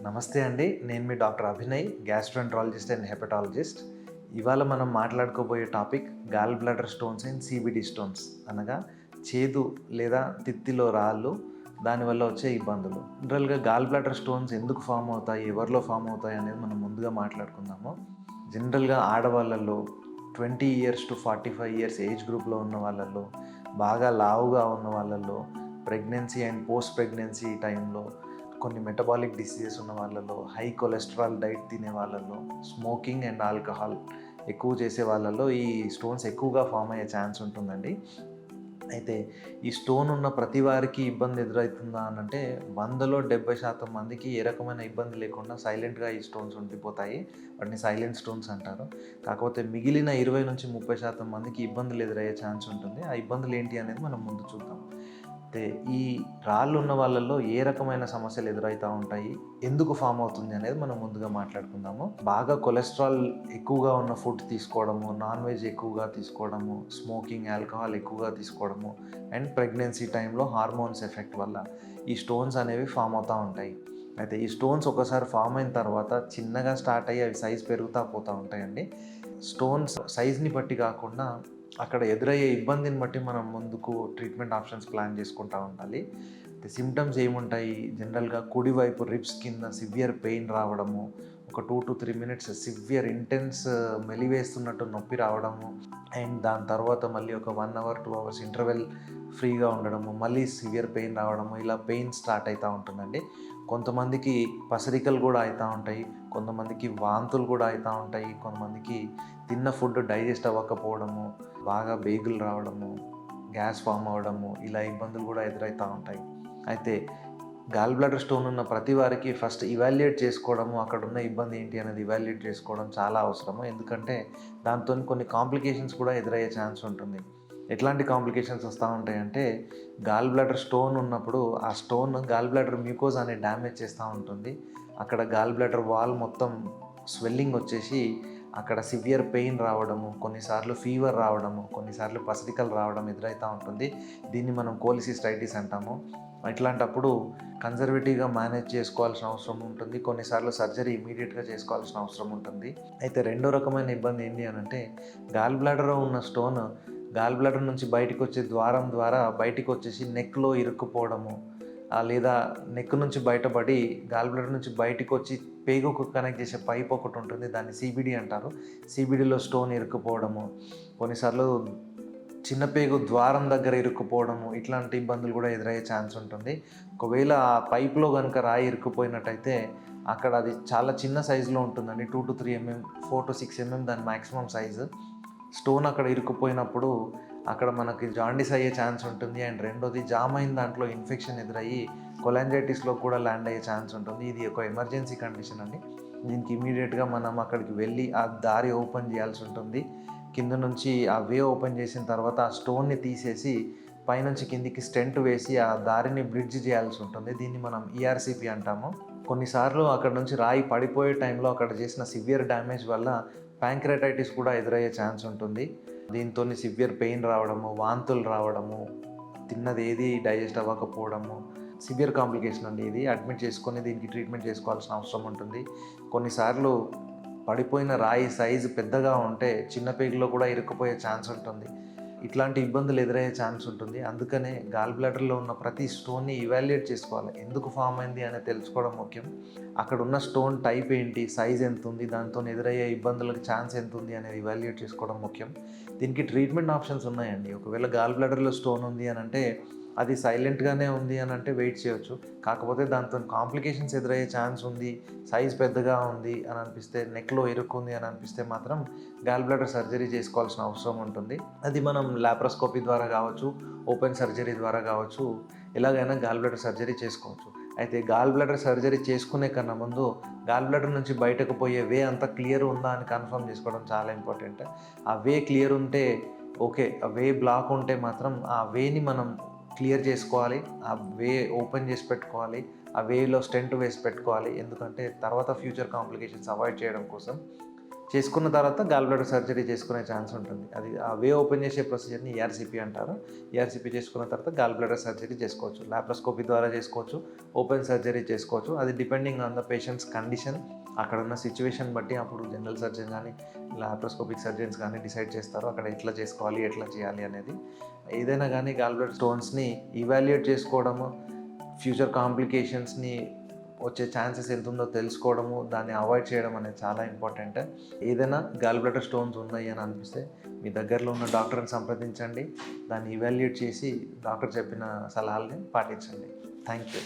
నమస్తే అండి. నేను మీ doctor Abhinay, gastroenterologist and hepatologist. ఇవాళ మనం మాట్లాడుకోబోయే topic gall bladder stones and CBD stones, అనగా చేదు లేదా తిత్తిలో రాళ్ళు, దానివల్ల వచ్చే ఇబ్బందులు. జనరల్గా గాల్ బ్లాడర్ స్టోన్స్ ఎందుకు ఫామ్ అవుతాయి, ఎవరిలో ఫామ్ అవుతాయి అనేది మనం ముందుగా మాట్లాడుకుందాము. జనరల్గా ఆడవాళ్ళల్లో 20 ఇయర్స్ టు 45 ఇయర్స్ ఏజ్ గ్రూప్లో ఉన్న వాళ్ళల్లో, బాగా లావుగా ఉన్న వాళ్ళల్లో, ప్రెగ్నెన్సీ అండ్ పోస్ట్ ప్రెగ్నెన్సీ టైంలో, కొన్ని మెటబాలిక్ డిసీజెస్ ఉన్న వాళ్ళలో, హై కొలెస్ట్రాల్ డైట్ తినే వాళ్ళలో, స్మోకింగ్ అండ్ ఆల్కహాల్ ఎక్కువ చేసే వాళ్ళలో ఈ స్టోన్స్ ఎక్కువగా ఫామ్ అయ్యే ఛాన్స్ ఉంటుందండి. అయితే ఈ స్టోన్ ఉన్న ప్రతి వారికి ఇబ్బంది ఎదురవుతుందా అని అంటే 100లో 70% మందికి ఏ రకమైన ఇబ్బంది లేకుండా సైలెంట్గా ఈ స్టోన్స్ ఉండిపోతాయి. వాటిని సైలెంట్ స్టోన్స్ అంటారు. కాకపోతే మిగిలిన 20-30% మందికి ఇబ్బందులు ఎదురయ్యే ఛాన్స్ ఉంటుంది. ఆ ఇబ్బందులు ఏంటి అనేది మనం ముందు చూద్దాం. అయితే ఈ రాళ్ళు ఉన్న వాళ్ళల్లో ఏ రకమైన సమస్యలు ఎదురవుతూ ఉంటాయి, ఎందుకు ఫామ్ అవుతుంది అనేది మనం ముందుగా మాట్లాడుకుందాము. బాగా కొలెస్ట్రాల్ ఎక్కువగా ఉన్న ఫుడ్ తీసుకోవడము, నాన్ వెజ్ ఎక్కువగా తీసుకోవడము, స్మోకింగ్, ఆల్కహాల్ ఎక్కువగా తీసుకోవడము అండ్ ప్రెగ్నెన్సీ టైంలో హార్మోన్స్ ఎఫెక్ట్ వల్ల ఈ స్టోన్స్ అనేవి ఫామ్ అవుతూ ఉంటాయి. అయితే ఈ స్టోన్స్ ఒకసారి ఫామ్ అయిన తర్వాత చిన్నగా స్టార్ట్ అయ్యి అవి సైజ్ పెరుగుతూ పోతూ ఉంటాయండి. స్టోన్స్ సైజ్ని బట్టి కాకుండా అక్కడ ఎదురయ్యే ఇబ్బందిని బట్టి మనం ముందుకు ట్రీట్మెంట్ ఆప్షన్స్ ప్లాన్ చేసుకుంటూ ఉండాలి. సిమ్టమ్స్ ఏముంటాయి, జనరల్గా కుడివైపు రిబ్స్ కింద సివియర్ పెయిన్ రావడము, ఒక 2 to 3 minutes సివియర్ ఇంటెన్స్ మెలివేస్తున్నట్టు నొప్పి రావడము, అండ్ దాని తర్వాత మళ్ళీ ఒక 1 hour 2 hours ఇంటర్వెల్ ఫ్రీగా ఉండడము, మళ్ళీ సివియర్ పెయిన్ రావడము, ఇలా పెయిన్ స్టార్ట్ అవుతూ ఉంటుందండి. కొంతమందికి పసరికలు కూడా అవుతూ ఉంటాయి, కొంతమందికి వాంతులు కూడా అవుతూ ఉంటాయి, కొంతమందికి తిన్న ఫుడ్ డైజెస్ట్ అవ్వకపోవడము, బాగా బేగులు రావడము, గ్యాస్ ఫామ్ అవ్వడము, ఇలా ఇబ్బందులు కూడా ఎదురవుతూ ఉంటాయి. అయితే గాల్ బ్లాడర్ స్టోన్ ఉన్న ప్రతి వారికి ఫస్ట్ ఇవాల్యుయేట్ చేసుకోవడము, అక్కడ ఉన్న ఇబ్బంది ఏంటి అనేది ఇవాల్యుయేట్ చేసుకోవడం చాలా అవసరము. ఎందుకంటే దాంతో కొన్ని కాంప్లికేషన్స్ కూడా ఎదురయ్యే ఛాన్స్ ఉంటుంది. ఎట్లాంటి కాంప్లికేషన్స్ వస్తూ ఉంటాయంటే, గాల్ బ్లాడర్ స్టోన్ ఉన్నప్పుడు ఆ స్టోన్ గాల్ బ్లాడర్ మ్యూకోజాని డ్యామేజ్ చేస్తూ ఉంటుంది. అక్కడ గాల్ బ్లాడర్ వాల్ మొత్తం స్వెల్లింగ్ వచ్చేసి అక్కడ సివియర్ పెయిన్ రావడము, కొన్నిసార్లు ఫీవర్ రావడము, కొన్నిసార్లు పసిరికలు రావడం ఎదురవుతూ ఉంటుంది. దీన్ని మనం కోలిసిస్టైటిస్ అంటాము. ఇట్లాంటప్పుడు కన్జర్వేటివ్గా మేనేజ్ చేసుకోవాల్సిన అవసరం ఉంటుంది. కొన్నిసార్లు సర్జరీ ఇమీడియట్గా చేసుకోవాల్సిన అవసరం ఉంటుంది. అయితే రెండో రకమైన ఇబ్బంది ఏంటి అని అంటే, గాల్ బ్లాడర్లో ఉన్న స్టోన్ గాల్ బ్లాడర్ నుంచి బయటకు వచ్చే ద్వారం ద్వారా బయటికి వచ్చేసి నెక్లో ఇరుక్కుపోవడము, లేదా నెక్ నుంచి బయటపడి గాల్ బ్లాడర్ నుంచి బయటకు వచ్చి పేగుకు కనెక్ట్ చేసే పైప్ ఒకటి ఉంటుంది, దాన్ని సిబిడి అంటారు. సిబిడిలో స్టోన్ ఇరుక్కుపోవడము, కొన్నిసార్లు చిన్న పేగు ద్వారం దగ్గర ఇరుక్కుపోవడము, ఇట్లాంటి ఇబ్బందులు కూడా ఎదురయ్యే ఛాన్స్ ఉంటుంది. ఒకవేళ ఆ పైప్లో కనుక రాయి ఇరుక్కుపోయినట్టయితే అక్కడ అది చాలా చిన్న సైజులో ఉంటుందండి. 2 to 3 mm, 4 to 6 mm దాని మ్యాక్సిమం సైజు. స్టోన్ అక్కడ ఇరుక్కుపోయినప్పుడు అక్కడ మనకి జాండీస్ అయ్యే ఛాన్స్ ఉంటుంది. అండ్ రెండోది జామ్ అయిన దాంట్లో ఇన్ఫెక్షన్ ఎదురయ్యి కొలాంజైటిస్లో కూడా ల్యాండ్ అయ్యే ఛాన్స్ ఉంటుంది. ఇది ఒక ఎమర్జెన్సీ కండిషన్ అండి. దీనికి ఇమీడియట్గా మనం అక్కడికి వెళ్ళి ఆ దారి ఓపెన్ చేయాల్సి ఉంటుంది. కింద నుంచి ఆ వే ఓపెన్ చేసిన తర్వాత ఆ స్టోన్ని తీసేసి పైనుంచి కిందికి స్టెంట్ వేసి ఆ దారిని బ్రిడ్జ్ చేయాల్సి ఉంటుంది. దీన్ని మనం ఈఆర్సిపి అంటాము. కొన్నిసార్లు అక్కడ నుంచి రాయి పడిపోయే టైంలో అక్కడ చేసిన సివియర్ డ్యామేజ్ వల్ల ప్యాంక్రెటైటిస్ కూడా ఎదురయ్యే ఛాన్స్ ఉంటుంది. దీంతో సివియర్ పెయిన్ రావడము, వాంతులు రావడము, తిన్నది ఏది డైజెస్ట్ అవ్వకపోవడము, సివియర్ కాంప్లికేషన్ అండి. ఇది అడ్మిట్ చేసుకొని దీనికి ట్రీట్మెంట్ చేసుకోవాల్సిన అవసరం ఉంటుంది. కొన్నిసార్లు పడిపోయిన రాయి సైజు పెద్దగా ఉంటే చిన్న పేగులో కూడా ఇరుక్కుపోయే ఛాన్స్ ఉంటుంది. ఇట్లాంటి ఇబ్బందులు ఎదురయ్యే ఛాన్స్ ఉంటుంది. అందుకనే గాల్ బ్లాడర్లో ఉన్న ప్రతి స్టోన్ని ఇవాల్యుయేట్ చేసుకోవాలి. ఎందుకు ఫామ్ అయింది అనేది తెలుసుకోవడం ముఖ్యం. అక్కడ ఉన్న స్టోన్ టైప్ ఏంటి, సైజ్ ఎంత ఉంది, దాంతో ఎదురయ్యే ఇబ్బందులకు ఛాన్స్ ఎంత ఉంది అనేది ఇవాల్యుయేట్ చేసుకోవడం ముఖ్యం. దీనికి ట్రీట్మెంట్ ఆప్షన్స్ ఉన్నాయండి. ఒకవేళ గాల్ బ్లాడర్లో స్టోన్ ఉంది అని అంటే అది సైలెంట్గానే ఉంది అని అంటే వెయిట్ చేయొచ్చు. కాకపోతే దాంతో కాంప్లికేషన్స్ ఎదురయ్యే ఛాన్స్ ఉంది, సైజ్ పెద్దగా ఉంది అని అనిపిస్తే, నెక్లో ఇరుక్కుంది అని అనిపిస్తే మాత్రం గాల్ బ్లాడర్ సర్జరీ చేసుకోవాల్సిన అవసరం ఉంటుంది. అది మనం లాప్రోస్కోపీ ద్వారా కావచ్చు, ఓపెన్ సర్జరీ ద్వారా కావచ్చు, ఎలాగైనా గాల్ బ్లాడర్ సర్జరీ చేసుకోవచ్చు. అయితే గాల్ బ్లాడర్ సర్జరీ చేసుకునే కన్నా ముందు గాల్ బ్లాడర్ నుంచి బయటకు పోయే వే అంతా క్లియర్ ఉందా అని కన్ఫర్మ్ చేసుకోవడం చాలా ఇంపార్టెంట్. ఆ వే క్లియర్ ఉంటే ఓకే, ఆ వే బ్లాక్ ఉంటే మాత్రం ఆ వేని మనం క్లియర్ చేసుకోవాలి. ఆ వే ఓపెన్ చేసి పెట్టుకోవాలి, ఆ వేలో స్టెంట్ వేసి పెట్టుకోవాలి. ఎందుకంటే తర్వాత ఫ్యూచర్ కాంప్లికేషన్స్ అవాయిడ్ చేయడం కోసం. చేసుకున్న తర్వాత గాల్ బ్లాడర్ సర్జరీ చేసుకునే ఛాన్స్ ఉంటుంది. అది ఆ వే ఓపెన్ చేసే ప్రొసీజర్ని ఈఆర్సీపీ అంటారు. ఈఆర్సీపీ చేసుకున్న తర్వాత గాల్ బ్లాడర్ సర్జరీ చేసుకోవచ్చు. లాప్రోస్కోపీ ద్వారా చేసుకోవచ్చు, ఓపెన్ సర్జరీ చేసుకోవచ్చు. అది depending on the patients condition, అక్కడ ఉన్న సిచ్యువేషన్ బట్టి అప్పుడు జనరల్ సర్జన్ కానీ లాప్రోస్కోపిక్ సర్జన్స్ కానీ డిసైడ్ చేస్తారు అక్కడ ఎట్లా చేసుకోవాలి, ఎట్లా చేయాలి అనేది. ఏదైనా కానీ గాల్ బ్లాడర్ స్టోన్స్ని ఇవాల్యుయేట్ చేసుకోవడము, ఫ్యూచర్ కాంప్లికేషన్స్ని వచ్చే ఛాన్సెస్ ఎంత ఉందో తెలుసుకోవడము, దాన్ని అవాయిడ్ చేయడం అనేది చాలా ఇంపార్టెంట్. ఏదైనా గాల్ బ్లాడర్ స్టోన్స్ ఉన్నాయి అని అనిపిస్తే మీ దగ్గరలో ఉన్న డాక్టర్ని సంప్రదించండి. దాన్ని ఇవాల్యుయేట్ చేసి డాక్టర్ చెప్పిన సలహాలని పాటించండి. Thank you.